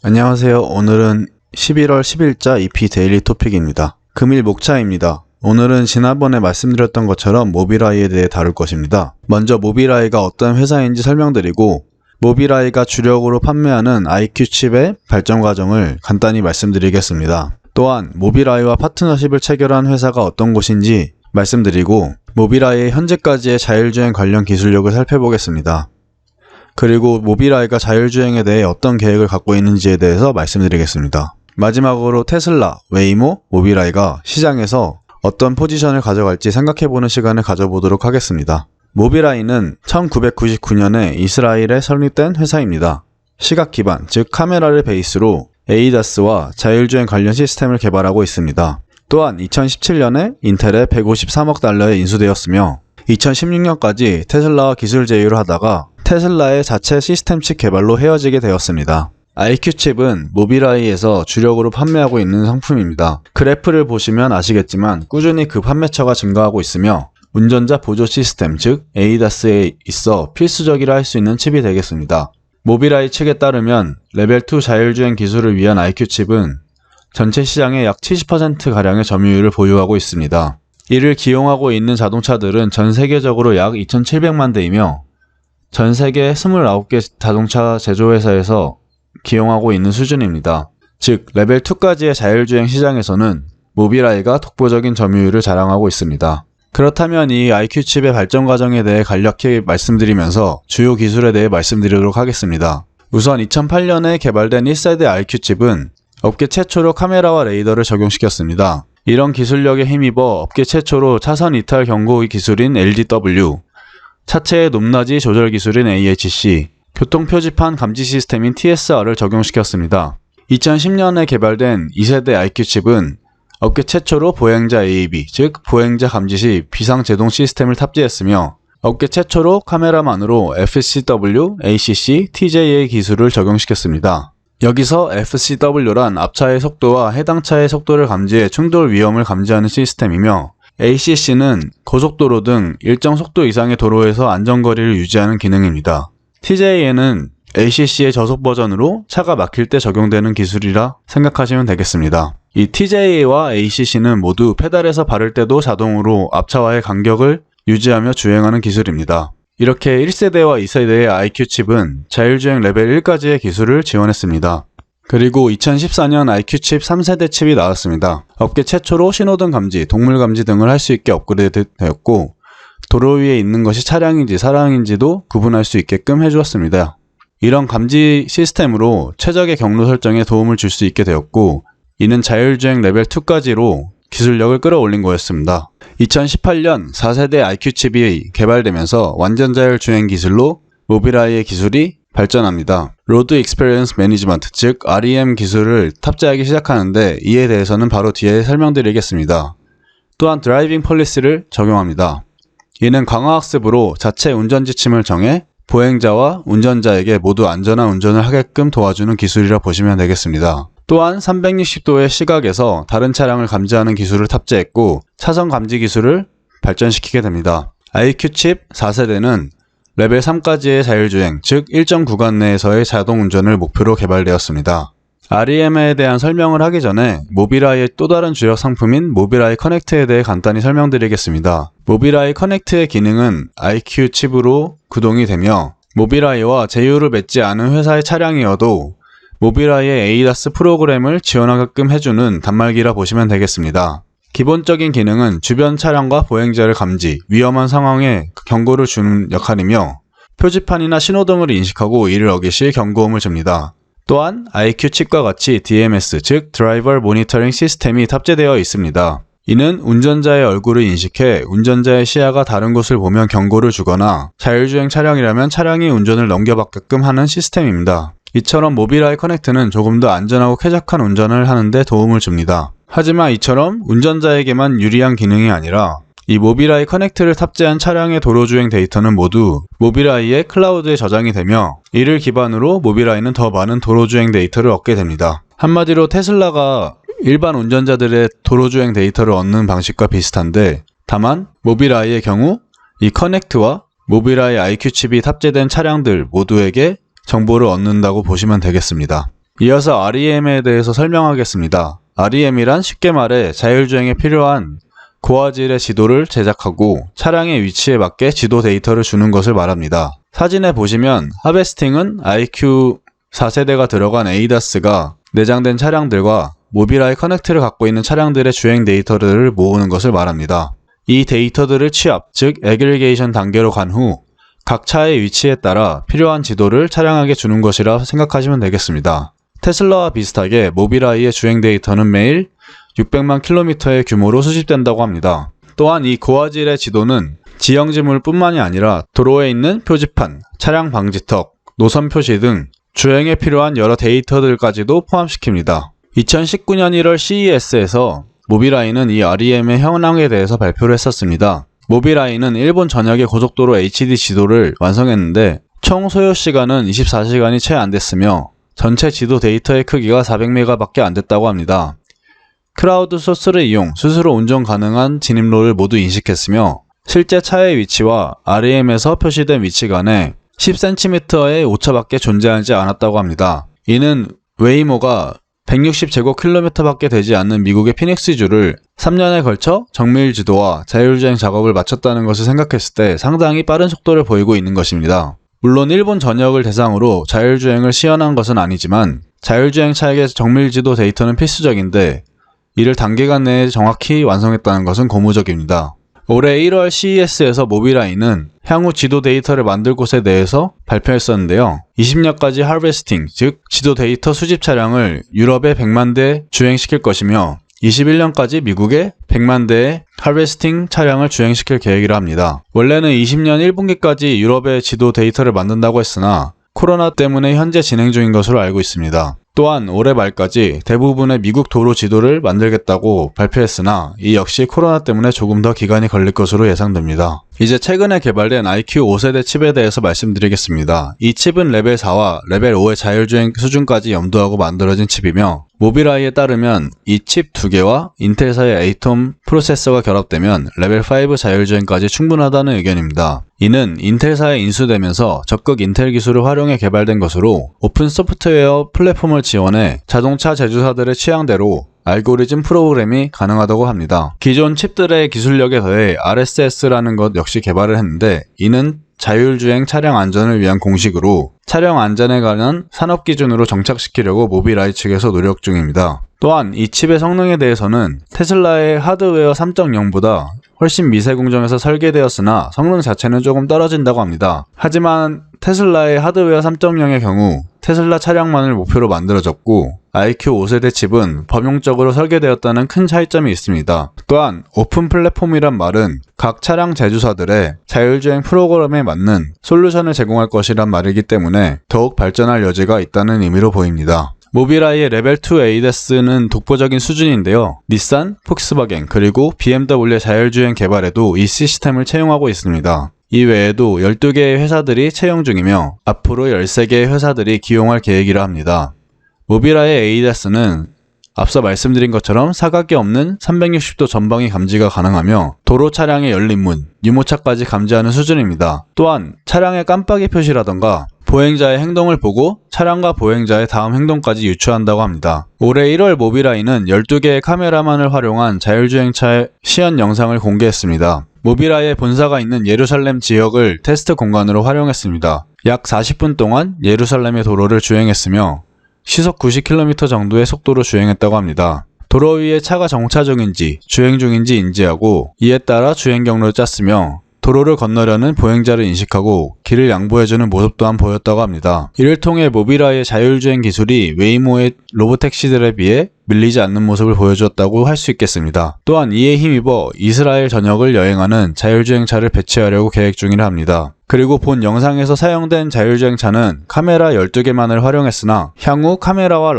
안녕하세요. 오늘은 11월 10일자 EP 데일리 토픽입니다. 금일 목차입니다. 오늘은 지난번에 말씀드렸던 것처럼 모빌아이에 대해 다룰 것입니다. 먼저 모빌아이가 어떤 회사인지 설명드리고 모빌아이가 주력으로 판매하는 IQ 칩의 발전 과정을 간단히 말씀드리겠습니다. 또한 모빌아이와 파트너십을 체결한 회사가 어떤 곳인지 말씀드리고 모빌아이의 현재까지의 자율주행 관련 기술력을 살펴보겠습니다. 그리고 모빌아이가 자율주행에 대해 어떤 계획을 갖고 있는지에 대해서 말씀드리겠습니다. 마지막으로 테슬라, 웨이모, 모빌아이가 시장에서 어떤 포지션을 가져갈지 생각해보는 시간을 가져보도록 하겠습니다. 모빌아이는 1999년에 이스라엘에 설립된 회사입니다. 시각 기반, 즉 카메라를 베이스로 ADAS와 자율주행 관련 시스템을 개발하고 있습니다. 또한 2017년에 인텔에 153억 달러에 인수되었으며 2016년까지 테슬라와 기술 제휴를 하다가 테슬라의 자체 시스템 칩 개발로 헤어지게 되었습니다. IQ칩은 모빌아이에서 주력으로 판매하고 있는 상품입니다. 그래프를 보시면 아시겠지만 꾸준히 그 판매처가 증가하고 있으며 운전자 보조 시스템 즉 ADAS에 있어 필수적이라 할 수 있는 칩이 되겠습니다. 모빌아이 측에 따르면 레벨 2 자율주행 기술을 위한 IQ칩은 전체 시장의 약 70%가량의 점유율을 보유하고 있습니다. 이를 기용하고 있는 자동차들은 전 세계적으로 약 2,700만 대이며 전 세계 29개 자동차 제조회사에서 기용하고 있는 수준입니다. 즉 레벨 2까지의 자율주행 시장에서는 모빌아이가 독보적인 점유율을 자랑하고 있습니다. 그렇다면 이 IQ칩의 발전 과정에 대해 간략히 말씀드리면서 주요 기술에 대해 말씀드리도록 하겠습니다. 우선 2008년에 개발된 1세대 IQ칩은 업계 최초로 카메라와 레이더를 적용시켰습니다. 이런 기술력에 힘입어 업계 최초로 차선 이탈 경고 기술인 LDW, 차체의 높낮이 조절 기술인 AHC, 교통표지판 감지 시스템인 TSR을 적용시켰습니다. 2010년에 개발된 2세대 IQ칩은 업계 최초로 보행자 AEB, 즉 보행자 감지 시 비상제동 시스템을 탑재했으며 업계 최초로 카메라만으로 FCW, ACC, TJA 기술을 적용시켰습니다. 여기서 FCW란 앞차의 속도와 해당 차의 속도를 감지해 충돌 위험을 감지하는 시스템이며 ACC는 고속도로 등 일정 속도 이상의 도로에서 안전거리를 유지하는 기능입니다. TJA는 ACC의 저속 버전으로 차가 막힐 때 적용되는 기술이라 생각하시면 되겠습니다. 이 TJA와 ACC는 모두 페달에서 밟을 때도 자동으로 앞차와의 간격을 유지하며 주행하는 기술입니다. 이렇게 1세대와 2세대의 IQ칩은 자율주행 레벨 1까지의 기술을 지원했습니다. 그리고 2014년 IQ칩 3세대 칩이 나왔습니다. 업계 최초로 신호등 감지, 동물 감지 등을 할 수 있게 업그레이드 되었고 도로 위에 있는 것이 차량인지 사람인지도 구분할 수 있게끔 해주었습니다. 이런 감지 시스템으로 최적의 경로 설정에 도움을 줄 수 있게 되었고 이는 자율주행 레벨 2까지로 기술력을 끌어올린 거였습니다. 2018년 4세대 IQ칩이 개발되면서 완전 자율주행 기술로 모빌아이의 기술이 발전합니다. 로드 익스피리언스 매니지먼트 즉 REM 기술을 탑재하기 시작하는데 이에 대해서는 바로 뒤에 설명드리겠습니다. 또한 드라이빙 폴리시를 적용합니다. 이는 강화학습으로 자체 운전 지침을 정해 보행자와 운전자에게 모두 안전한 운전을 하게끔 도와주는 기술이라 보시면 되겠습니다. 또한 360도의 시각에서 다른 차량을 감지하는 기술을 탑재했고 차선 감지 기술을 발전시키게 됩니다. IQ칩 4세대는 레벨 3까지의 자율주행, 즉 일정 구간 내에서의 자동 운전을 목표로 개발되었습니다. REM에 대한 설명을 하기 전에 모빌아이의 또 다른 주력 상품인 모빌아이 커넥트에 대해 간단히 설명드리겠습니다. 모빌아이 커넥트의 기능은 IQ 칩으로 구동이 되며 모빌아이와 제휴를 맺지 않은 회사의 차량이어도 모빌아이의 ADAS 프로그램을 지원하게끔 해주는 단말기라 보시면 되겠습니다. 기본적인 기능은 주변 차량과 보행자를 감지, 위험한 상황에 경고를 주는 역할이며 표지판이나 신호등을 인식하고 이를 어기시 경고음을 줍니다. 또한 IQ 칩과 같이 DMS 즉 드라이버 모니터링 시스템이 탑재되어 있습니다. 이는 운전자의 얼굴을 인식해 운전자의 시야가 다른 곳을 보면 경고를 주거나 자율주행 차량이라면 차량이 운전을 넘겨받게끔 하는 시스템입니다. 이처럼 모빌아이 커넥트는 조금 더 안전하고 쾌적한 운전을 하는데 도움을 줍니다. 하지만 이처럼 운전자에게만 유리한 기능이 아니라 이 모빌아이 커넥트를 탑재한 차량의 도로주행 데이터는 모두 모빌아이의 클라우드에 저장이 되며 이를 기반으로 모빌아이는 더 많은 도로주행 데이터를 얻게 됩니다. 한마디로 테슬라가 일반 운전자들의 도로주행 데이터를 얻는 방식과 비슷한데 다만 모빌아이의 경우 이 커넥트와 모빌아이 IQ 칩이 탑재된 차량들 모두에게 정보를 얻는다고 보시면 되겠습니다. 이어서 REM에 대해서 설명하겠습니다. REM이란 쉽게 말해 자율주행에 필요한 고화질의 지도를 제작하고 차량의 위치에 맞게 지도 데이터를 주는 것을 말합니다. 사진에 보시면 하베스팅은 IQ 4세대가 들어간 ADAS가 내장된 차량들과 모빌아이 커넥트를 갖고 있는 차량들의 주행 데이터를 모으는 것을 말합니다. 이 데이터들을 취합, 즉 애그리게이션 단계로 간 후 각 차의 위치에 따라 필요한 지도를 차량에게 주는 것이라 생각하시면 되겠습니다. 테슬라와 비슷하게 모빌아이의 주행 데이터는 매일 600만 킬로미터의 규모로 수집된다고 합니다. 또한 이 고화질의 지도는 지형지물 뿐만이 아니라 도로에 있는 표지판, 차량 방지턱, 노선 표시 등 주행에 필요한 여러 데이터들까지도 포함시킵니다. 2019년 1월 CES에서 모빌아이는 이 REM의 현황에 대해서 발표를 했었습니다. 모빌아이는 일본 전역의 고속도로 HD 지도를 완성했는데 총 소요 시간은 24시간이 채 안 됐으며 전체 지도 데이터의 크기가 400메가밖에 안 됐다고 합니다. 크라우드 소스를 이용 스스로 운전 가능한 진입로를 모두 인식했으며 실제 차의 위치와 REM에서 표시된 위치 간에 10cm의 오차밖에 존재하지 않았다고 합니다. 이는 웨이모가 160제곱킬로미터밖에 되지 않는 미국의 피닉스주를 3년에 걸쳐 정밀 지도와 자율주행 작업을 마쳤다는 것을 생각했을 때 상당히 빠른 속도를 보이고 있는 것입니다. 물론 일본 전역을 대상으로 자율주행을 시연한 것은 아니지만 자율주행 차에게 정밀 지도 데이터는 필수적인데 이를 단기간 내에 정확히 완성했다는 것은 고무적입니다. 올해 1월 CES에서 모빌아이는 향후 지도 데이터를 만들 곳에 대해서 발표했었는데요. 20년까지 하베스팅, 즉 지도 데이터 수집 차량을 유럽에 100만 대 주행시킬 것이며 21년까지 미국에 100만 대의 하베스팅 차량을 주행시킬 계획이라 합니다. 원래는 20년 1분기까지 유럽의 지도 데이터를 만든다고 했으나 코로나 때문에 현재 진행 중인 것으로 알고 있습니다. 또한 올해 말까지 대부분의 미국 도로 지도를 만들겠다고 발표했으나 이 역시 코로나 때문에 조금 더 기간이 걸릴 것으로 예상됩니다. 이제 최근에 개발된 IQ 5세대 칩에 대해서 말씀드리겠습니다. 이 칩은 레벨 4와 레벨 5의 자율주행 수준까지 염두하고 만들어진 칩이며 모빌아이에 따르면 이 칩 2개와 인텔사의 에이톰 프로세서가 결합되면 레벨 5 자율주행까지 충분하다는 의견입니다. 이는 인텔사에 인수되면서 적극 인텔 기술을 활용해 개발된 것으로 오픈 소프트웨어 플랫폼을 지원해 자동차 제조사들의 취향대로 알고리즘 프로그램이 가능하다고 합니다. 기존 칩들의 기술력에 더해 RSS라는 것 역시 개발을 했는데 이는 자율주행 차량 안전을 위한 공식으로 차량 안전에 관한 산업 기준으로 정착시키려고 모빌아이 측에서 노력 중입니다. 또한 이 칩의 성능에 대해서는 테슬라의 하드웨어 3.0보다 훨씬 미세공정해서 설계되었으나 성능 자체는 조금 떨어진다고 합니다. 하지만 테슬라의 하드웨어 3.0의 경우 테슬라 차량만을 목표로 만들어졌고 IQ 5세대 칩은 범용적으로 설계되었다는 큰 차이점이 있습니다. 또한 오픈 플랫폼이란 말은 각 차량 제조사들의 자율주행 프로그램에 맞는 솔루션을 제공할 것이란 말이기 때문에 더욱 발전할 여지가 있다는 의미로 보입니다. 모빌아이의 레벨 2 ADAS는 독보적인 수준인데요. 닛산, 폭스바겐, 그리고 BMW의 자율주행 개발에도 이 시스템을 채용하고 있습니다. 이 외에도 12개의 회사들이 채용 중이며 앞으로 13개의 회사들이 기용할 계획이라 합니다. 모빌아이의 ADAS는 앞서 말씀드린 것처럼 사각이 없는 360도 전방위 감지가 가능하며 도로 차량의 열린 문, 유모차까지 감지하는 수준입니다. 또한 차량의 깜빡이 표시라던가 보행자의 행동을 보고 차량과 보행자의 다음 행동까지 유추한다고 합니다. 올해 1월 모빌아이는 12개의 카메라만을 활용한 자율주행차의 시연 영상을 공개했습니다. 모빌아이의 본사가 있는 예루살렘 지역을 테스트 공간으로 활용했습니다. 약 40분 동안 예루살렘의 도로를 주행했으며 시속 90km 정도의 속도로 주행했다고 합니다. 도로 위에 차가 정차 중인지 주행 중인지 인지하고 이에 따라 주행 경로를 짰으며 도로를 건너려는 보행자를 인식하고 길을 양보해주는 모습 또한 보였다고 합니다. 이를 통해 모빌아이의 자율주행 기술이 웨이모의 로보택시들에 비해 밀리지 않는 모습을 보여주었다고 할 수 있겠습니다. 또한 이에 힘입어 이스라엘 전역을 여행하는 자율주행차를 배치하려고 계획 중이라 합니다. 그리고 본 영상에서 사용된 자율주행차는 카메라 12개만을 활용했으나 향후 카메라와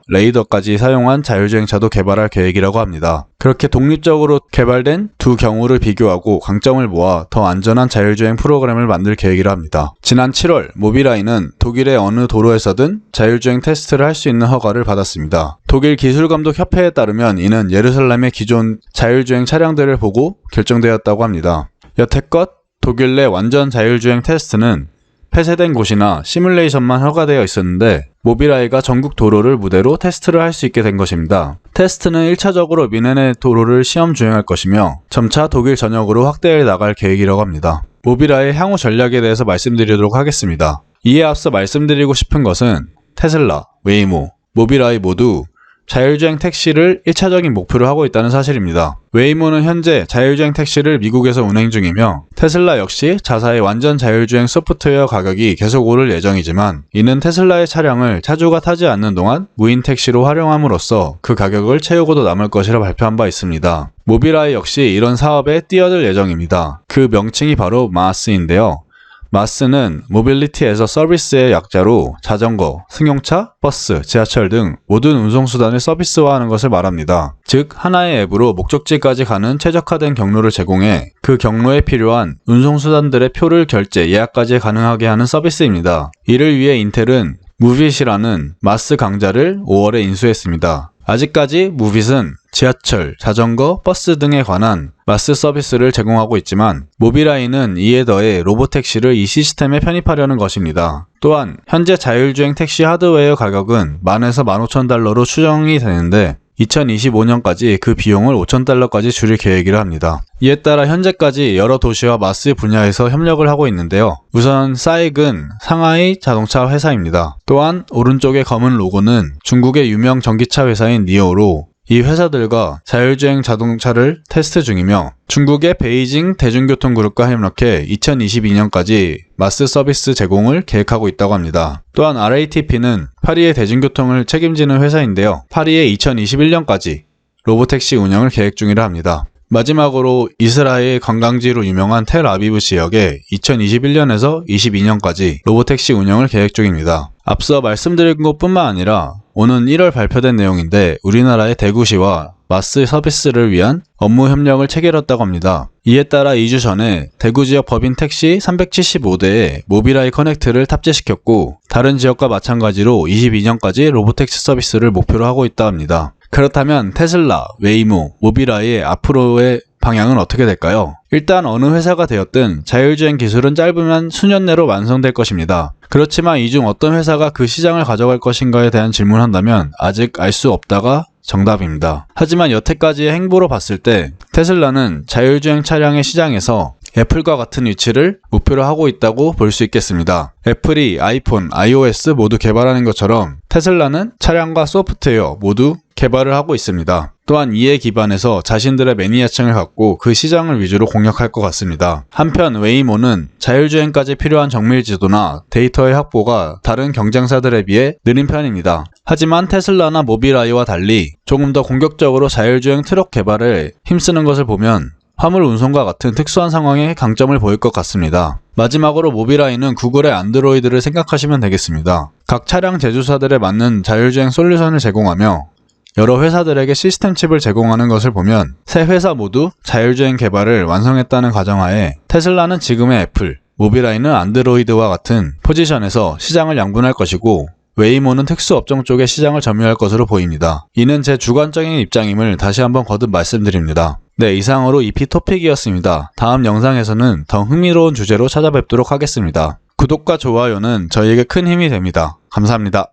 레이더까지 사용한 자율주행차도 개발할 계획이라고 합니다. 그렇게 독립적으로 개발된 두 경우를 비교하고 강점을 모아 더 안전한 자율주행 프로그램을 만들 계획이라 합니다. 지난 7월 모빌아이는 독일의 어느 도로에서든 자율주행 테스트를 할 수 있는 허가를 받았습니다. 독일 기술감독협회에 따르면 이는 예루살렘의 기존 자율주행 차량들을 보고 결정되었다고 합니다. 여태껏 독일 내 완전 자율주행 테스트는 폐쇄된 곳이나 시뮬레이션만 허가되어 있었는데 모빌아이가 전국 도로를 무대로 테스트를 할 수 있게 된 것입니다. 테스트는 1차적으로 미네네 도로를 시험 주행할 것이며 점차 독일 전역으로 확대해 나갈 계획이라고 합니다. 모빌아이의 향후 전략에 대해서 말씀드리도록 하겠습니다. 이에 앞서 말씀드리고 싶은 것은 테슬라, 웨이모, 모빌아이 모두 자율주행 택시를 1차적인 목표로 하고 있다는 사실입니다. 웨이모는 현재 자율주행 택시를 미국에서 운행 중이며 테슬라 역시 자사의 완전 자율주행 소프트웨어 가격이 계속 오를 예정이지만 이는 테슬라의 차량을 차주가 타지 않는 동안 무인 택시로 활용함으로써 그 가격을 채우고도 남을 것이라 발표한 바 있습니다. 모빌아이 역시 이런 사업에 뛰어들 예정입니다. 그 명칭이 바로 마스인데요. 마스는 모빌리티에서 서비스의 약자로 자전거, 승용차, 버스, 지하철 등 모든 운송수단을 서비스화하는 것을 말합니다. 즉 하나의 앱으로 목적지까지 가는 최적화된 경로를 제공해 그 경로에 필요한 운송수단들의 표를 결제, 예약까지 가능하게 하는 서비스입니다. 이를 위해 인텔은 무빗이라는 마스 강자를 5월에 인수했습니다. 아직까지 무빗은 지하철, 자전거, 버스 등에 관한 마스 서비스를 제공하고 있지만 모빌아이는 이에 더해 로보택시를 이 시스템에 편입하려는 것입니다. 또한 현재 자율주행 택시 하드웨어 가격은 10,000에서 15,000달러로 추정이 되는데 2025년까지 그 비용을 5,000달러까지 줄일 계획이라 합니다. 이에 따라 현재까지 여러 도시와 마스 분야에서 협력을 하고 있는데요. 우선 사익은 상하이 자동차 회사입니다. 또한 오른쪽의 검은 로고는 중국의 유명 전기차 회사인 니오로 이 회사들과 자율주행 자동차를 테스트 중이며 중국의 베이징 대중교통그룹과 협력해 2022년까지 마스 서비스 제공을 계획하고 있다고 합니다. 또한 RATP는 파리의 대중교통을 책임지는 회사인데요. 파리에 2021년까지 로보택시 운영을 계획 중이라 합니다. 마지막으로 이스라엘 관광지로 유명한 텔아비브 지역에 2021년에서 22년까지 로보택시 운영을 계획 중입니다. 앞서 말씀드린 것뿐만 아니라 오는 1월 발표된 내용인데 우리나라의 대구시와 마스 서비스를 위한 업무 협력을 체결했다고 합니다. 이에 따라 2주 전에 대구 지역 법인 택시 375대에 모빌아이 커넥트를 탑재시켰고 다른 지역과 마찬가지로 22년까지 로보택시 서비스를 목표로 하고 있다 합니다. 그렇다면 테슬라, 웨이모, 모빌아이의 앞으로의 방향은 어떻게 될까요? 일단 어느 회사가 되었든 자율주행 기술은 짧으면 수년 내로 완성될 것입니다. 그렇지만 이 중 어떤 회사가 그 시장을 가져갈 것인가에 대한 질문한다면 아직 알 수 없다가 정답입니다. 하지만 여태까지의 행보로 봤을 때 테슬라는 자율주행 차량의 시장에서 애플과 같은 위치를 목표로 하고 있다고 볼 수 있겠습니다. 애플이 아이폰, iOS 모두 개발하는 것처럼 테슬라는 차량과 소프트웨어 모두 개발을 하고 있습니다. 또한 이에 기반해서 자신들의 매니아층을 갖고 그 시장을 위주로 공략할 것 같습니다. 한편 웨이모는 자율주행까지 필요한 정밀 지도나 데이터의 확보가 다른 경쟁사들에 비해 느린 편입니다. 하지만 테슬라나 모빌아이와 달리 조금 더 공격적으로 자율주행 트럭 개발에 힘쓰는 것을 보면 화물 운송과 같은 특수한 상황에 강점을 보일 것 같습니다. 마지막으로 모빌아이는 구글의 안드로이드를 생각하시면 되겠습니다. 각 차량 제조사들에 맞는 자율주행 솔루션을 제공하며 여러 회사들에게 시스템 칩을 제공하는 것을 보면 세 회사 모두 자율주행 개발을 완성했다는 가정하에 테슬라는 지금의 애플, 모빌아이는 안드로이드와 같은 포지션에서 시장을 양분할 것이고 웨이모는 특수업종 쪽의 시장을 점유할 것으로 보입니다. 이는 제 주관적인 입장임을 다시 한번 거듭 말씀드립니다. 네, 이상으로 EP 토픽이었습니다. 다음 영상에서는 더 흥미로운 주제로 찾아뵙도록 하겠습니다. 구독과 좋아요는 저희에게 큰 힘이 됩니다. 감사합니다.